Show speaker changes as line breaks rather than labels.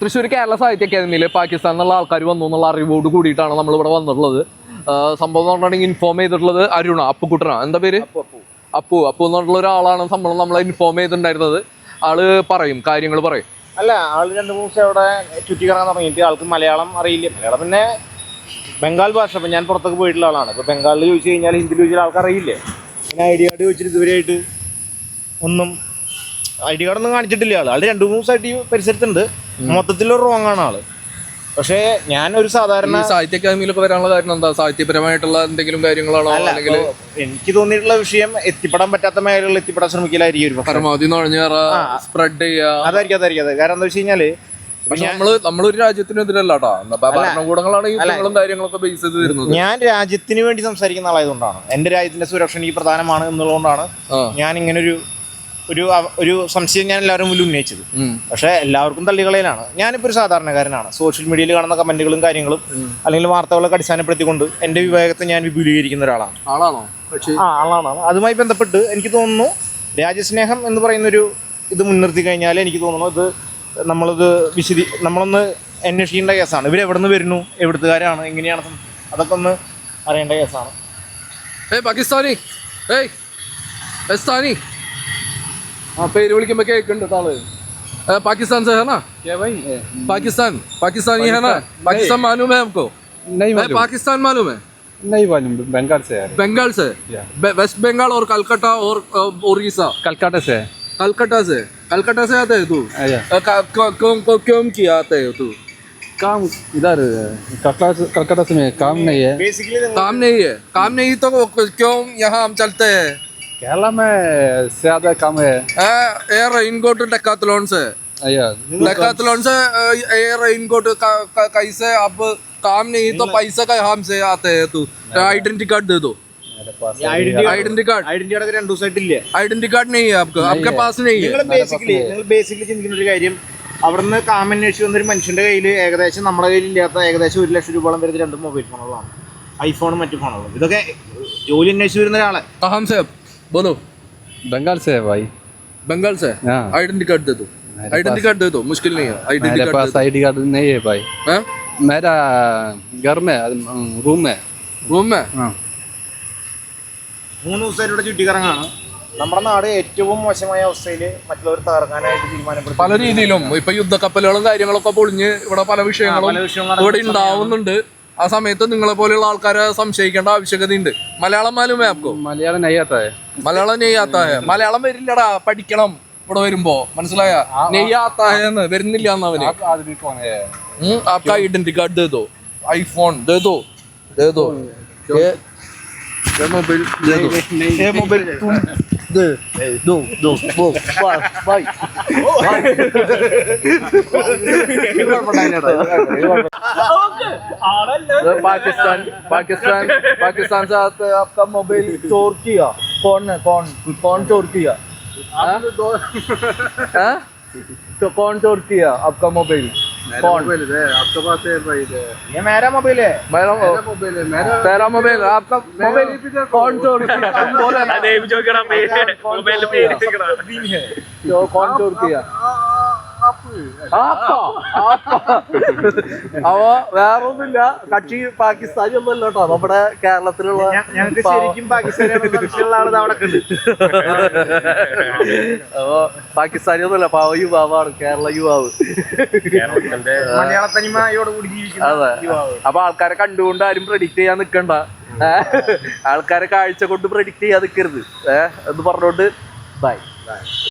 തൃശ്ശൂർ കേരള സാഹിത്യ അക്കാദമിയിൽ പാകിസ്ഥാനിൽ നിന്നുള്ള ആൾക്കാർ വന്നു എന്നുള്ള അറിവോട് കൂടിയിട്ടാണ് നമ്മളിവിടെ വന്നിട്ടുള്ളത്. സംഭവം എന്ന് പറഞ്ഞിട്ടുണ്ടെങ്കിൽ ഇൻഫോം ചെയ്തിട്ടുള്ളത് അരുണ അപ്പുക്കുട്ടനാ, എന്താ പേര്, അപ്പു എന്ന് പറഞ്ഞിട്ടുള്ള ഒരാളാണ് സംഭവം നമ്മളെ ഇൻഫോം ചെയ്തിട്ടുണ്ടായിരുന്നത്. ആള് പറയും, കാര്യങ്ങൾ പറയും.
അല്ല, ആള് 2-3 ദിവസം അവിടെ ചുറ്റി കറങ്ങാൻ തുടങ്ങിയിട്ട് ആൾക്ക് മലയാളം അറിയില്ല. മലയാളം പിന്നെ ബംഗാൾ ഭാഷ. അപ്പം ഞാൻ പുറത്തൊക്കെ പോയിട്ടുള്ള ആളാണ്. ഇപ്പോൾ ബംഗാളിൽ ചോദിച്ചു കഴിഞ്ഞാൽ, ഹിന്ദിയിൽ ചോദിച്ചാൽ ആൾക്ക് അറിയില്ലേ. പിന്നെ ഐ ഡി കാർഡ് ചോദിച്ചിട്ട് ഇതുവരെയായിട്ട് ഒന്നും ഐ ഡി കാർഡൊന്നും കാണിച്ചിട്ടില്ല. ആൾ 2-3 ദിവസമായിട്ട് ഈ പരിസരത്തുണ്ട്. മൊത്തത്തിലൊരു റോങ് ആണ് ആള്. പക്ഷേ ഞാനൊരു സാധാരണ
സാഹിത്യ അക്കാദമിയിലൊക്കെ വരാനുള്ള കാരണം എന്താ? സാഹിത്യപരമായിട്ടുള്ള എന്തെങ്കിലും കാര്യങ്ങളാണോ? അല്ലെങ്കിൽ
എനിക്ക് തോന്നിയിട്ടുള്ള വിഷയം എത്തിപ്പെടാൻ പറ്റാത്ത മേഖലകളിൽ എത്തിപ്പെടാൻ ശ്രമിക്കലായിരിക്കും.
പരമാവധി സ്പ്രെഡ് ചെയ്യുക.
അതായിരിക്കും. കാരണം എന്താ വെച്ച് കഴിഞ്ഞാല്,
നമ്മളൊരു രാജ്യത്തിനെതിരല്ല ഭരണകൂടങ്ങളാണ് ഈ കാര്യങ്ങളൊക്കെ ബേസ് ചെയ്ത് വരുന്നത്.
ഞാൻ രാജ്യത്തിന് വേണ്ടി സംസാരിക്കുന്ന ആളായതുകൊണ്ടാണ്, എന്റെ രാജ്യത്തിന്റെ സുരക്ഷ എനിക്ക് പ്രധാനമാണ് എന്നുള്ളതുകൊണ്ടാണ് ഞാൻ ഇങ്ങനെ ഒരു സംശയം ഞാൻ എല്ലാവരും മുന്നിൽ ഉന്നയിച്ചത്. പക്ഷെ എല്ലാവർക്കും തള്ളികളയിലാണ്. ഞാനിപ്പോൾ ഒരു സാധാരണക്കാരനാണ്. സോഷ്യൽ മീഡിയയിൽ കാണുന്ന കമന്റുകളും കാര്യങ്ങളും അല്ലെങ്കിൽ വാർത്തകളൊക്കെ അടിസ്ഥാനപ്പെടുത്തിക്കൊണ്ട് എന്റെ വിവേകത്തെ ഞാൻ വിപുലീകരിക്കുന്ന ഒരാളാണ്. ആളാണ്. അതുമായി ബന്ധപ്പെട്ട് എനിക്ക് തോന്നുന്നു, രാജ്യസ്നേഹം എന്ന് പറയുന്നൊരു ഇത് മുൻനിർത്തി കഴിഞ്ഞാൽ എനിക്ക് തോന്നുന്നു ഇത് നമ്മളൊന്ന് അന്വേഷിക്കേണ്ട കേസാണ്. ഇവരെവിടെ നിന്ന് വരുന്നു, എവിടുത്തുകാരാണ്, എങ്ങനെയാണ്, അതൊക്കെ ഒന്ന് അറിയേണ്ട കേസാണ്.
പാകിസ്ഥാനി പേര് വിളിക്കുമ്പോ കേൾക്കുന്നുണ്ട് താള്. पाकिस्तान से है ना? क्या भाई? पाकिस्तानी है ना? पाकिस्तान मालूम है हमको?
नहीं मालूम।
पाकिस्तान मालूम है?
नहीं मालूम। बंगाल से है।
बंगाल से? वेस्ट बंगाल और कलकत्ता और उड़ीसा?
कलकत्ता से।
कलकत्ता से आते है तू? क्यों किया आते है तू?
काम इधर कलकत्ता से में काम नहीं है।
काम नहीं तो क्यों यहाँ हम चलते हैं?
केरला में ज्यादा काम है।
एयर रेनकोट डेकाथलॉन से एयर रेनकोट कैसे? अब काम नहीं तो पैसा का हमसे आते हैं तू? आइडेंटिटी कार्ड दे दो। Identity card
2 ദിവസമായിട്ടില്ല.
आइडेंटिटी कार्ड नहीं है आपके पास नहीं है.
നിങ്ങൾ ബേസിക്കലി ചിന്തിക്കുന്ന ഒരു കാര്യം, അവിടുന്ന് കാമന്വേഷിച്ച് വന്നൊരു മനുഷ്യന്റെ കയ്യിൽ ഏകദേശം നമ്മുടെ കയ്യിൽ ഇല്ലാത്ത ഏകദേശം 1 ലക്ഷം രൂപയോളം വരുന്ന 2 മൊബൈൽ ഫോണുകളാണ്, ഐഫോണും മറ്റു ഫോണുകളും. ഇതൊക്കെ ജോലി അന്വേഷിച്ച് വരുന്ന ഒരാളെ.
कहाँ से बोलो?
बंगाल से है भाई।
बंगाल से? आइडेंटिटी कार्ड दे दो। आइडेंटिटी कार्ड दे दो, मुश्किल नहीं है।
मेरे पास आईडी कार्ड नहीं है भाई। मेरा घर में रूम में
3 ദിവസമായിട്ട് ഇവിടെ ചുറ്റിക്കറങ്ങാണ്. നമ്മുടെ നാട് ഏറ്റവും മോശമായ അവസ്ഥയിൽ മറ്റുള്ളവർ തകർക്കാനായിട്ട് തീരുമാനപ്പെടുത്തി
പല രീതിയിലും. ഇപ്പൊ യുദ്ധക്കപ്പലുകളും കാര്യങ്ങളൊക്കെ പൊളിഞ്ഞ് ഇവിടെ പല വിഷയങ്ങളും ഇവിടെ ഉണ്ടാവുന്നുണ്ട്. ആ സമയത്ത് നിങ്ങളെ പോലെയുള്ള ആൾക്കാരെ സംശയിക്കേണ്ട ആവശ്യകതയുണ്ട്. മലയാളം മാലും ആപ്കോ?
മലയാളം नहीं आता है।
മലയാളം വരില്ലടാ, പഠിക്കണം ഇവിടെ വരുമ്പോ, മനസ്സിലായ? നെയ്യ് आता है എന്ന് വരുന്നില്ല എന്നവന്. आपका आइडेंटिटी कार्ड दे दो, आईफोन दे दो, ये मोबाइल दे दो, ये मोबाइल तुम दो भाई पाकिस्तान से आते आपका मोबाइल चोर किया कौन चोर किया? तो कौन चोर किया आपका मोबाइल? कौन?
आपके पास है भाई?
ये मेरा मोबाइल है।
तेरा मोबाइल? आपका मोबाइल कौन चोर किया? तुम बोले ना। तो कौन चोर किया? അവ വേറൊന്നുമില്ല, കക്ഷി പാകിസ്ഥാനി ഒന്നുമല്ല കേട്ടോ, നമ്മുടെ കേരളത്തിലുള്ള.
ഞങ്ങൾക്ക് ശരിക്കും പാകിസ്ഥാനിയാണ് അവിടെ ഉണ്ട്.
അപ്പൊ പാകിസ്ഥാനി ഒന്നുമല്ല, പാവ യുവാവാണ്, കേരള യുവാവ്.
മലയാള തനിമയോടുകൂടി ജീവിക്കുന്ന.
അതെ. അപ്പൊ ആൾക്കാരെ കണ്ടുകൊണ്ട് ആരും പ്രെഡിക്റ്റ് ചെയ്യാൻ നിൽക്കണ്ട. ആൾക്കാരെ കാഴ്ച കൊണ്ട് പ്രെഡിക്റ്റ് ചെയ്യാൻ നിൽക്കരുത് എന്ന് പറഞ്ഞോണ്ട് ബൈ.